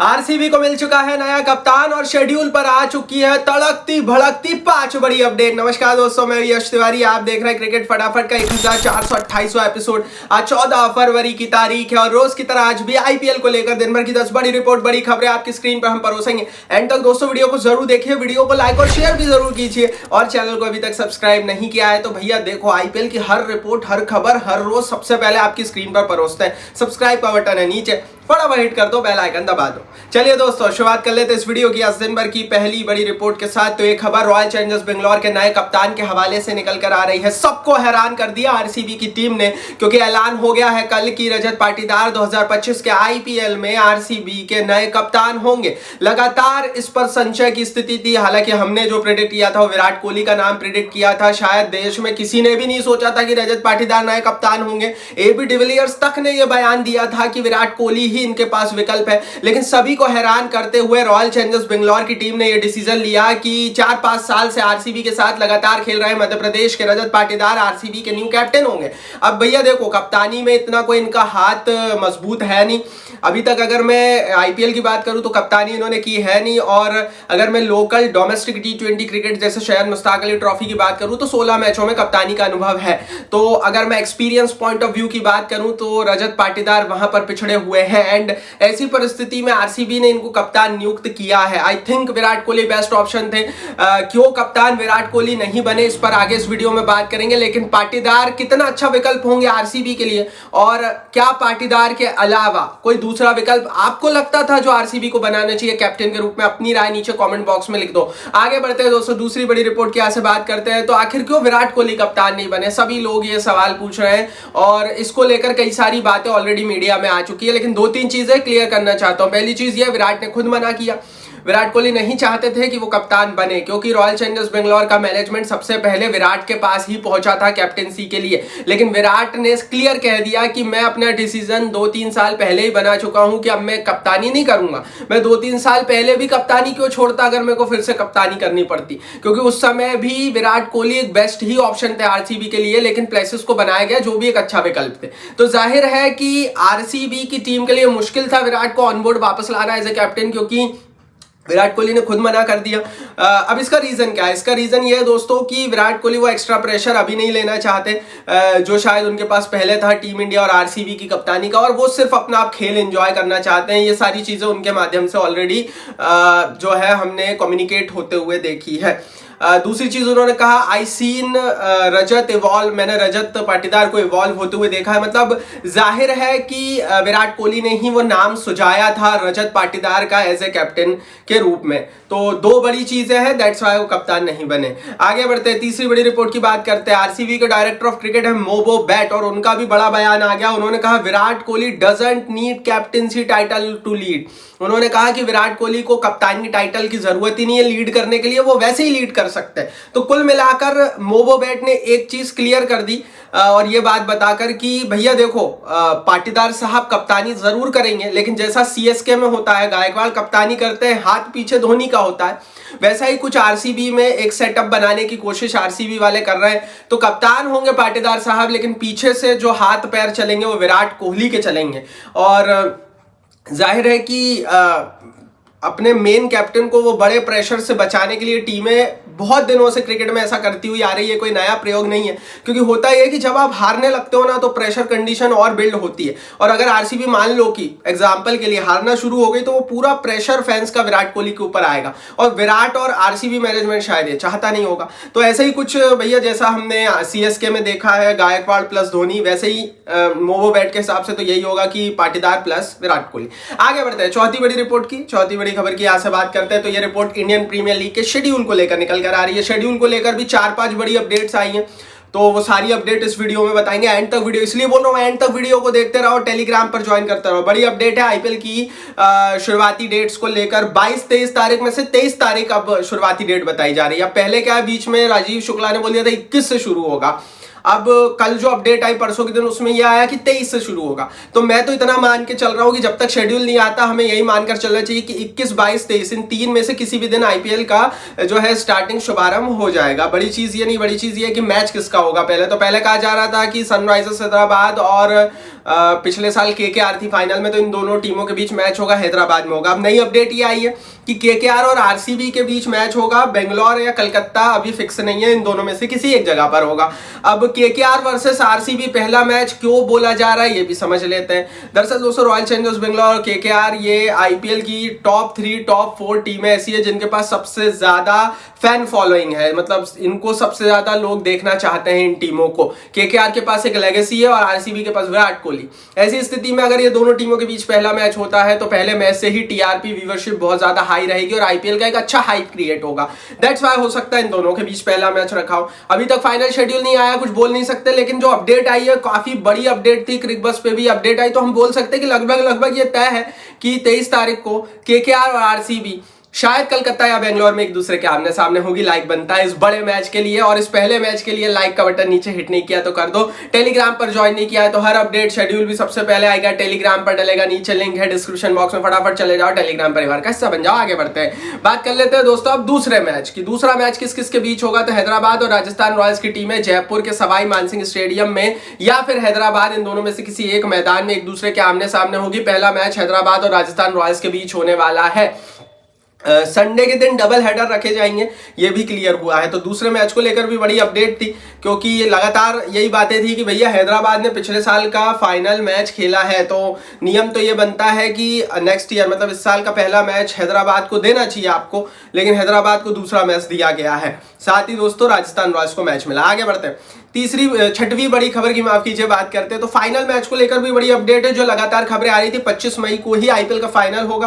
RCB को मिल चुका है नया कप्तान और शेड्यूल पर आ चुकी है तड़कती भड़कती 5 बड़ी अपडेट। नमस्कार दोस्तों, मैं यश तिवारी, आप देख रहे हैं क्रिकेट फटाफट का 1428वां एपिसोड। आज 14 फरवरी की तारीख है और रोज की तरह आज भी आईपीएल को लेकर दिन भर की 10 बड़ी रिपोर्ट, बड़ी खबरें आपकी स्क्रीन पर हम परोसेंगे। एंड तक दोस्तों वीडियो को जरूर देखिए, वीडियो को लाइक और शेयर भी जरूर कीजिए और चैनल को अभी तक सब्सक्राइब नहीं किया है तो भैया देखो, आईपीएल की हर रिपोर्ट, हर खबर, हर रोज सबसे पहले आपकी स्क्रीन पर परोसते हैं। सब्सक्राइब का बटन है नीचे, फटाफट हिट कर दो, बेल आइकन दबा दो। चलिए दोस्तों, शुरुआत कर लेते हैं इस वीडियो की आज दिन भर की पहली बड़ी रिपोर्ट के साथ। तो एक खबर रॉयल चैलेंजर्स बेंगलोर के नए कप्तान के हवाले से निकल कर आ रही है। सबको हैरान कर दिया आरसीबी की टीम ने, क्योंकि ऐलान हो गया है कल की रजत पाटीदार 2025 के आईपीएल में आरसीबी के नए कप्तान होंगे। लगातार इस पर संशय की स्थिति थी। हालांकि हमने जो प्रेडिक्ट किया था वो विराट कोहली का नाम प्रेडिक्ट किया था। शायद देश में किसी ने भी नहीं सोचा था कि रजत पाटीदार नए कप्तान होंगे। एबी डिविलियर्स तक ने यह बयान दिया था कि विराट कोहली ही इनके पास विकल्प है। लेकिन सभी को हैरान करते हुए रॉयल चैलेंजर्स बेंगलोर की टीम ने यह डिसीजन लिया कि 4-5 साल से आरसीबी के साथ लगातार खेल रहे मध्य प्रदेश के रजत पाटीदार आरसीबी के न्यू कैप्टन होंगे। अब भैया देखो, कप्तानी में इतना कोई इनका हाथ मजबूत है नहीं अभी तक। अगर मैं आईपीएल की बात करूं तो कप्तानी इन्होंने की है नहीं, और अगर मैं लोकल डोमेस्टिक टी20 क्रिकेट जैसे शहद मुश्ताक अली ट्रॉफी की बात करूं तो 16 मैचों में कप्तानी का अनुभव है। तो अगर मैं एक्सपीरियंस पॉइंट ऑफ व्यू की बात करूं तो रजत पाटीदार वहां पर पिछड़े हुए हैं। एंड ऐसी परिस्थिति में आरसीबी ने इनको कप्तान नियुक्त किया है। I think Virat Kohli best option थे। क्यों कप्तान विराट कोहली नहीं बने, इस पर आगे इस वीडियो में बात करेंगे। लेकिन पाटीदार कितना अच्छा विकल्प होंगे आरसीबी के लिए, और क्या पाटीदार के अलावा कोई दूसरा विकल्प आपको लगता था जो आरसीबी को बनाना चाहिए कैप्टन के रूप में? अपनी राय नीचे कमेंट बॉक्स में लिख दो। आगे बढ़ते हैं दोस्तों, दूसरी बड़ी रिपोर्ट की से बात करते हैं। तो आखिर क्यों विराट कोहली कप्तान नहीं बने, सभी लोग ये सवाल पूछ रहे हैं और इसको लेकर कई सारी बातें ऑलरेडी मीडिया में आ चुकी है। लेकिन 2-3 चीजें क्लियर करना चाहता हूं। पहली चीज ये, विराट ने खुद मना किया। विराट कोहली नहीं चाहते थे कि वो कप्तान बने, क्योंकि रॉयल चैलेंजर्स बेंगलोर का मैनेजमेंट सबसे पहले विराट के पास ही पहुंचा था कैप्टेंसी के लिए। लेकिन विराट ने क्लियर कह दिया कि मैं अपना डिसीजन 2-3 साल पहले ही बना चुका हूं कि अब मैं कप्तानी नहीं करूंगा। मैं 2-3 साल पहले भी कप्तानी क्यों छोड़ता अगर मेरे को फिर से कप्तानी करनी पड़ती, क्योंकि उस समय भी विराट कोहली एक बेस्ट ही ऑप्शन थे आरसीबी के लिए। लेकिन प्लेसेस को बनाया गया जो भी एक अच्छा विकल्प थे। तो जाहिर है कि आरसीबी की टीम के लिए मुश्किल था विराट को ऑनबोर्ड वापस लाना एज ए कैप्टन, क्योंकि विराट कोहली ने खुद मना कर दिया। अब इसका रीजन क्या है? इसका रीजन ये है दोस्तों कि विराट कोहली वो एक्स्ट्रा प्रेशर अभी नहीं लेना चाहते जो शायद उनके पास पहले था टीम इंडिया और आरसीबी की कप्तानी का, और वो सिर्फ अपना आप खेल एंजॉय करना चाहते हैं। ये सारी चीजें उनके माध्यम से ऑलरेडी जो है हमने कम्युनिकेट होते हुए देखी है। दूसरी चीज उन्होंने कहा, आई सीन रजत इवॉल्व, मैंने रजत पाटीदार को इवॉल्व होते हुए देखा है। मतलब जाहिर है कि विराट कोहली ने ही वो नाम सुझाया था रजत पाटीदार का एज ए कैप्टन के रूप में। तो 2 बड़ी चीजें हैं, दैट्स व्हाई वो कप्तान नहीं बने। आगे बढ़ते हैं, तीसरी बड़ी रिपोर्ट की बात करते हैं। आरसीबी के डायरेक्टर ऑफ क्रिकेट है मोबो बैट, और उनका भी बड़ा बयान आ गया। उन्होंने कहा Virat Kohli doesn't need captaincy title to lead. उन्होंने कहा कि विराट कोहली को कप्तानी टाइटल की जरूरत ही नहीं है लीड करने के लिए, वो वैसे ही लीड कर सकते हैं। तो कुल मिलाकर मोबो बैट ने एक चीज क्लियर कर दी और ये बात बताकर कि भैया देखो, पाटीदार साहब कप्तानी जरूर करेंगे, लेकिन जैसा सीएसके में होता है गायकवाड़ कप्तानी करते हैं, हाथ पीछे धोनी का होता है, वैसा ही कुछ आरसीबी में एक सेटअप बनाने की कोशिश आरसीबी वाले कर रहे हैं। तो कप्तान होंगे पाटीदार साहब, लेकिन पीछे से जो हाथ पैर चलेंगे वो विराट कोहली के चलेंगे। और जाहिर है कि अपने मेन कैप्टन को वो बड़े प्रेशर से बचाने के लिए टीमें बहुत दिनों से क्रिकेट में ऐसा करती हुई आ रही है, कोई नया प्रयोग नहीं है। क्योंकि होता यह है कि जब आप हारने लगते हो ना तो प्रेशर कंडीशन और बिल्ड होती है, और अगर आरसीबी मान लो कि एग्जांपल के लिए हारना शुरू हो गई तो वो पूरा प्रेशर फैंस का विराट कोहली के ऊपर आएगा, और विराट और आरसीबी मैनेजमेंट शायद ये चाहता नहीं होगा। तो ऐसे ही कुछ भैया जैसा हमने सीएसके में देखा है गायकवाड़ प्लस धोनी, वैसे ही मोबो बैट के हिसाब से तो यही होगा कि पाटीदार प्लस विराट कोहली। आगे बढ़ते हैं चौथी बड़ी रिपोर्ट की, चौथी बड़ी खबर की यहां से बात करते हैं। तो ये रिपोर्ट इंडियन प्रीमियर लीग के शेड्यूल को लेकर निकल कर आ रही है। शेड्यूल को लेकर भी 4-5 बड़ी अपडेट्स आई हैं, तो वो सारी अपडेट इस वीडियो में बताएंगे। एंड तक वीडियो इसलिए बोल रहा हूं, एंड तक वीडियो को देखते रहो, टेलीग्राम पर ज्वाइन करते रहो। बड़ी अपडेट है आईपीएल की शुरुआती डेट्स को लेकर। 22-23 तारीख में से 23 तारीख अब शुरुआती डेट बताई जा रही है। अब पहले क्या है, बीच में राजीव शुक्ला ने बोल दिया था 21 से शुरू होगा, अब कल जो अपडेट आई परसों के दिन उसमें यह आया कि 23 से शुरू होगा। तो मैं तो इतना मान के चल रहा हूं कि जब तक शेड्यूल नहीं आता हमें यही मानकर चलना चाहिए कि 21, 22, 23 इन 3 में से किसी भी दिन आईपीएल का जो है स्टार्टिंग शुभारंभ हो जाएगा। बड़ी चीज ये नहीं, बड़ी चीज ये कि मैच किसका होगा। पहले कहा जा रहा था कि सनराइजर्स हैदराबाद और पिछले साल केकेआर थी फाइनल में, तो इन दोनों टीमों के बीच मैच होगा, हैदराबाद में होगा। अब नई अपडेट ये आई है कि केकेआर और आरसीबी के बीच मैच होगा, बेंगलोर या कलकत्ता अभी फिक्स नहीं है, इन दोनों में से किसी एक जगह पर होगा। अब केकेआर वर्सेस आरसीबी पहला मैच क्यों बोला जा रहा है ये भी समझ लेते हैं। दरअसल दोस्तों रॉयल चैलेंजर्स बेंगलोर और केकेआर ये आईपीएल की टॉप 3 टॉप 4 टीमें ऐसी है जिनके पास सबसे ज्यादा फैन फॉलोइंग है, मतलब इनको सबसे ज्यादा लोग देखना चाहते हैं इन टीमों को। केकेआर के पास एक लेगेसी है और आरसीबी के पास विराट कोहली। ऐसी स्थिति में अगर ये दोनों टीमों के बीच पहला मैच होता है तो पहले मैच से ही टीआरपी व्यूअरशिप बहुत ज्यादा हाई रहेगी और आईपीएल का एक अच्छा हाइप क्रिएट होगा। दैट्स व्हाई हो सकता है इन दोनों के बीच पहला मैच रखा हो। अभी तक फाइनल शेड्यूल नहीं आया, कुछ बोल नहीं सकते, लेकिन जो अपडेट आई है काफी बड़ी अपडेट थी। क्रिकबस पे भी अपडेट आई, तो हम बोल सकते हैं कि लगभग ये तय है कि 23 तारीख को केकेआर और आरसीबी शायद कलकत्ता या बेंगलोर में एक दूसरे के आमने सामने होगी। लाइक बनता है इस बड़े मैच के लिए, और इस पहले मैच के लिए लाइक का बटन नीचे हिट नहीं किया तो कर दो। टेलीग्राम पर ज्वाइन नहीं किया है तो हर अपडेट शेड्यूल भी सबसे पहले आएगा, टेलीग्राम पर डलेगा, नीचे लिंक है डिस्क्रिप्शन बॉक्स में, फटाफट चले जाओ, टेलीग्राम परिवार का हिस्सा बन जाओ। आगे बढ़ते हैं, बात कर लेते हैं दोस्तों अब दूसरे मैच की। दूसरा मैच किस किस के बीच होगा, तो हैदराबाद और राजस्थान रॉयल्स की टीमें जयपुर के सवाई मानसिंह स्टेडियम में या फिर हैदराबाद, इन दोनों में से किसी एक मैदान में एक दूसरे के आमने सामने होगी। पहला मैच हैदराबाद और राजस्थान रॉयल्स के बीच होने वाला है। संडे के दिन डबल हेडर रखे जाएंगे, ये भी क्लियर हुआ है। तो दूसरे मैच को लेकर भी बड़ी अपडेट थी, क्योंकि ये लगातार यही बातें थी कि भैया हैदराबाद ने पिछले साल का फाइनल मैच खेला है, तो नियम तो ये बनता है कि नेक्स्ट ईयर मतलब इस साल का पहला मैच हैदराबाद को देना चाहिए आपको, लेकिन हैदराबाद को दूसरा मैच दिया गया है। साथ ही दोस्तों राजस्थान रॉयल्स को मैच मिला। आगे बढ़ते हैं, छठवीं बड़ी खबर की माफ कीजिए बात करते हैं, तो फाइनल मैच को लेकर भी बड़ी अपडेट है। जो लगातार खबरें आ रही थी 25 मई को ही आईपीएल का फाइनल होगा,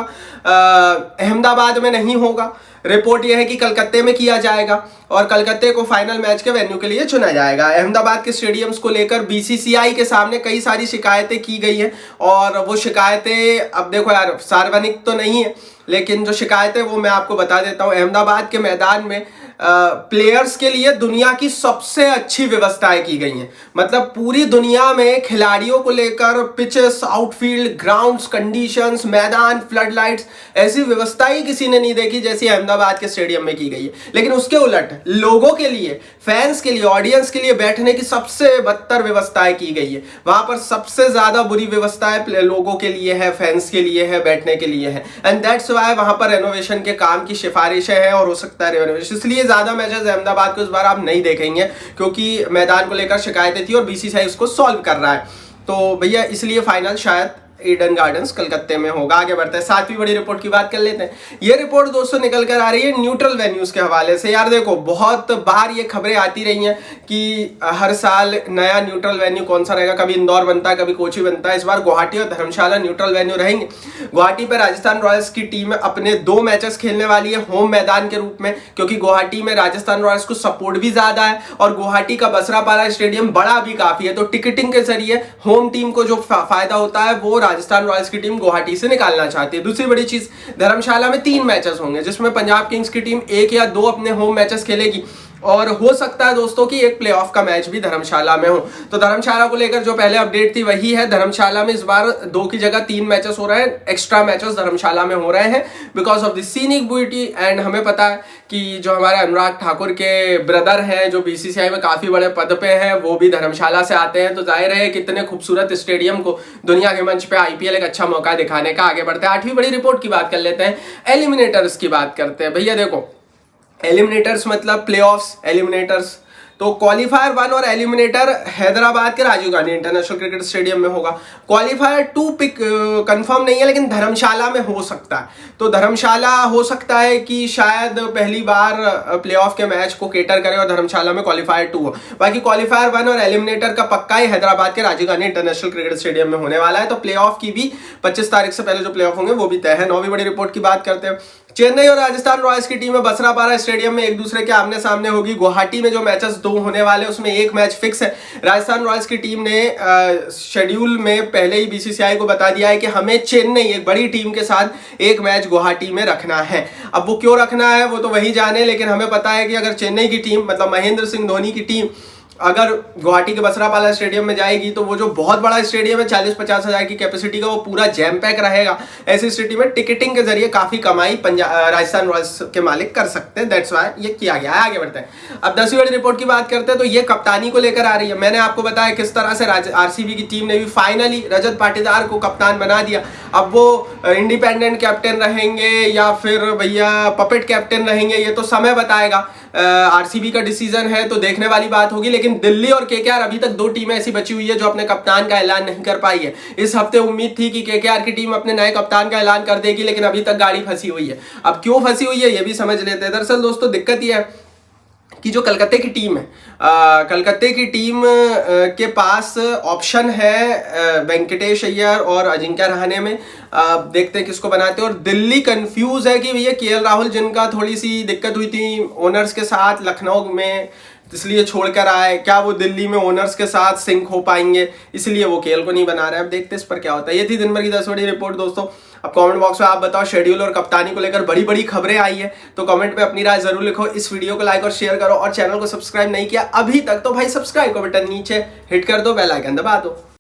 अहमदाबाद में नहीं होगा। रिपोर्ट यह है कि कलकत्ते में किया जाएगा और कलकत्ते को फाइनल मैच के वेन्यू के लिए चुना जाएगा। अहमदाबाद के स्टेडियम्स को लेकर बीसीसीआई के सामने कई सारी शिकायतें की गई हैं, और वो शिकायतें अब देखो यार सार्वजनिक तो नहीं है, लेकिन जो शिकायतें वो मैं आपको बता देता हूँ। अहमदाबाद के मैदान में प्लेयर्स के लिए दुनिया की सबसे अच्छी व्यवस्थाएं की गई हैं, मतलब पूरी दुनिया में खिलाड़ियों को लेकर पिचेस, आउटफील्ड, ग्राउंड्स, कंडीशंस, मैदान, फ्लड लाइट्स, ऐसी व्यवस्थाएं किसी ने नहीं देखी जैसी अहमदाबाद के स्टेडियम में की गई है। लेकिन उसके उलट लोगों के लिए, फैंस के लिए, ऑडियंस के लिए बैठने की सबसे बदतर व्यवस्थाएं की गई है। वहां पर सबसे ज्यादा बुरी व्यवस्थाएं लोगों के लिए है, फैंस के लिए है, बैठने के लिए है, एंड दैट्स व्हाई वहां पर रेनोवेशन के काम की सिफारिशें हैं और हो सकता है रेनोवेशन, इसलिए ज्यादा मैचेस अहमदाबाद को इस बार आप नहीं देखेंगे, क्योंकि मैदान को लेकर शिकायतें थी और बीसीसीआई उसको सॉल्व कर रहा है। तो भैया इसलिए फाइनल शायद ईडन गार्डन्स कलकत्ते में होगा। आगे बढ़ते हैं, सातवीं बड़ी रिपोर्ट की बात कर लेते हैं। ये रिपोर्ट दोस्तों निकल कर आ रही है न्यूट्रल वेन्यूज के हवाले से। यार देखो बहुत बार ये खबरें आती रही हैं कि हर साल नया न्यूट्रल वेन्यू कौन सा रहेगा, कभी इंदौर बनता है, कभी कोची बनता है। इस बार गुवाहाटी और धर्मशाला न्यूट्रल वेन्यू रहेंगे। गुवाहाटी पर राजस्थान रॉयल्स की टीम अपने 2 मैचेस खेलने वाली है होम मैदान के रूप में, क्योंकि गुवाहाटी में राजस्थान रॉयल्स को सपोर्ट भी ज्यादा है और गुवाहाटी का बसरापारा स्टेडियम बड़ा भी काफी है। तो टिकटिंग के जरिए होम टीम को जो फायदा होता है वो राजस्थान रॉयल्स की टीम गुवाहाटी से निकालना चाहती है। दूसरी बड़ी चीज, धर्मशाला में 3 मैचेस होंगे, जिसमें पंजाब किंग्स की टीम 1 या 2 अपने होम मैचेस खेलेगी, और हो सकता है दोस्तों कि एक प्लेऑफ का मैच भी धर्मशाला में हो। तो धर्मशाला को लेकर जो पहले अपडेट थी वही है, धर्मशाला में इस बार 2 की जगह 3 मैचेस हो रहे हैं, एक्स्ट्रा मैचेस धर्मशाला में हो रहे हैं because of the scenic beauty. And हमें पता है कि जो हमारे अनुराग ठाकुर के ब्रदर हैं जो बीसीसीआई में काफी बड़े पद पे हैं, वो भी धर्मशाला से आते हैं, तो जाहिर है कितने खूबसूरत स्टेडियम को दुनिया के मंच पे आईपीएल एक अच्छा मौका दिखाने का। आगे बढ़ते हैं, 8वीं बड़ी रिपोर्ट की बात कर लेते हैं, एलिमिनेटर्स की बात करते हैं। भैया देखो एलिमिनेटर्स मतलब प्लेऑफ्स, एलिमिनेटर्स, तो क्वालिफायर 1 और एलिमिनेटर हैदराबाद के Rajiv Gandhi international cricket stadium में होगा। क्वालिफायर 2 पिक कंफर्म नहीं है, लेकिन धर्मशाला में हो सकता है। तो धर्मशाला हो सकता है कि शायद पहली बार प्लेऑफ के मैच को केटर करे और धर्मशाला में क्वालिफायर 2 हो। बाकी क्वालिफायर 1 और एलिमिनेटर का पक्का ही हैदराबाद के Rajiv Gandhi international cricket stadium में होने वाला है। तो प्लेऑफ की भी 25 तारीख से पहले जो प्लेऑफ होंगे वो भी तय है। 9वीं बड़ी रिपोर्ट की बात करते हैं, चेन्नई और राजस्थान रॉयल्स की टीमें बसरापारा स्टेडियम में एक दूसरे के आमने सामने होगी। गुवाहाटी में जो मैचेस 2 होने वाले उसमें एक मैच फिक्स है। राजस्थान रॉयल्स की टीम ने शेड्यूल में पहले ही बीसीसीआई को बता दिया है कि हमें चेन्नई एक बड़ी टीम के साथ एक मैच गुवाहाटी में रखना है। अब वो क्यों रखना है वो तो वही जाने, लेकिन हमें पता है कि अगर चेन्नई की टीम मतलब महेंद्र सिंह धोनी की टीम अगर गुवाहाटी के बसरापाला स्टेडियम में जाएगी तो वो जो बहुत बड़ा स्टेडियम है 40-50 हजार की कैपेसिटी का, वो पूरा जैम पैक रहेगा। ऐसी स्थिति में टिकटिंग के जरिए काफी कमाई राजस्थान रॉयल्स के मालिक कर सकते हैं। दैट्स व्हाई ये किया गया है। आगे बढ़ते हैं, अब 10वीं बड़ी रिपोर्ट की बात करते हैं तो ये कप्तानी को लेकर आ रही है। मैंने आपको बताया किस तरह से आरसीबी की टीम ने भी फाइनली रजत पाटीदार को कप्तान बना दिया। अब वो इंडिपेंडेंट कैप्टन रहेंगे या फिर भैया पपेट कैप्टन रहेंगे, ये तो समय बताएगा। आरसीबी का डिसीजन है तो देखने वाली बात होगी। लेकिन दिल्ली और केकेआर अभी तक दो टीमें ऐसी बची हुई है जो अपने कप्तान का ऐलान नहीं कर पाई है। इस हफ्ते उम्मीद थी कि केकेआर की टीम अपने नए कप्तान का ऐलान कर देगी, लेकिन अभी तक गाड़ी फंसी हुई है। अब क्यों फंसी हुई है ये भी समझ लेते हैं। दरअसल दोस्तों दिक्कत यह है कि जो कलकत्ते की टीम है, कलकत्ते की टीम के पास ऑप्शन है वेंकटेश अय्यर और अजिंक्य रहाणे में। देखते हैं किसको बनाते हैं। और दिल्ली कंफ्यूज है कि भैया केएल राहुल, जिनका थोड़ी सी दिक्कत हुई थी ओनर्स के साथ लखनऊ में, इसलिए छोड़कर आए, क्या वो दिल्ली में ओनर्स के साथ सिंक हो पाएंगे, इसलिए वो केएल को नहीं बना रहे हैं। अब देखते हैं इस पर क्या होता है। ये थी दिन भर की 10 बड़ी रिपोर्ट दोस्तों। अब कमेंट बॉक्स में आप बताओ, शेड्यूल और कप्तानी को लेकर बड़ी बड़ी खबरें आई है तो कमेंट में अपनी राय जरूर लिखो। इस वीडियो को लाइक और शेयर करो, और चैनल को सब्सक्राइब नहीं किया अभी तक तो भाई सब्सक्राइब का बटन नीचे हिट कर दो, बेल आइकन दबा दो।